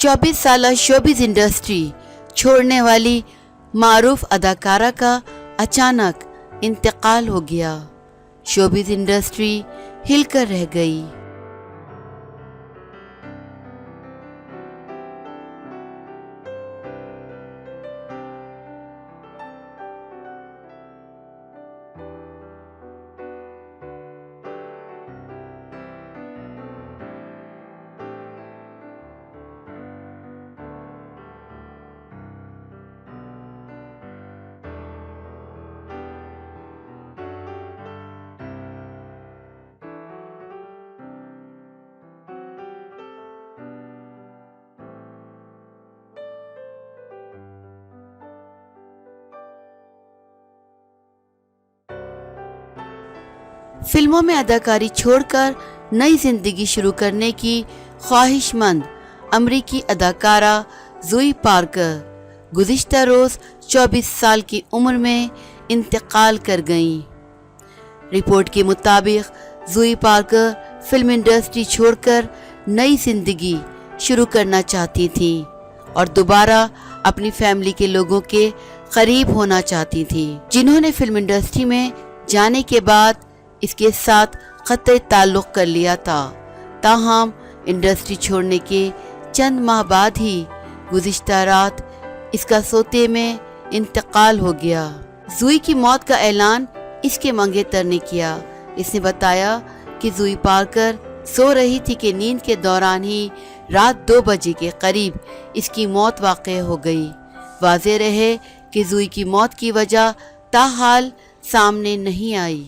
24 साल showbiz industry छोड़ने वाली मारूफ अदाकारा का अचानक इंतकाल हो गया। शोबिज़ इंडस्ट्री हिलकर रह गई। फिल्मों में अदाकारी छोड़कर नई जिंदगी शुरू करने की ख्वाहिशमंद अमरीकी अदाकारा ज़ोई पार्कर गुज़िश्ता रोज़ 24 साल की उम्र में इंतकाल कर गईं। रिपोर्ट के मुताबिक ज़ोई पार्कर फिल्म इंडस्ट्री छोड़कर नई जिंदगी शुरू करना चाहती थी और दोबारा अपनी फैमिली के लोगों के करीब होना चाहती थी, जिन्होंने फिल्म इंडस्ट्री में जाने के बाद इसके साथ क़त्ल ताल्लुक़ कर लिया था। ताहम इंडस्ट्री छोड़ने के चंद माह बाद ही गुज़िश्ता रात इसका सोते में इंतकाल हो गया। ज़ोई की मौत का ऐलान इसके मंगेतर ने किया। इसने बताया कि ज़ोई पार्कर सो रही थी कि नींद के दौरान ही रात 2 बजे के करीब इसकी मौत वाक़ई हो गई। वाज़ेह रहे कि ज़ोई की मौत की वजह ताहाल सामने नहीं आई।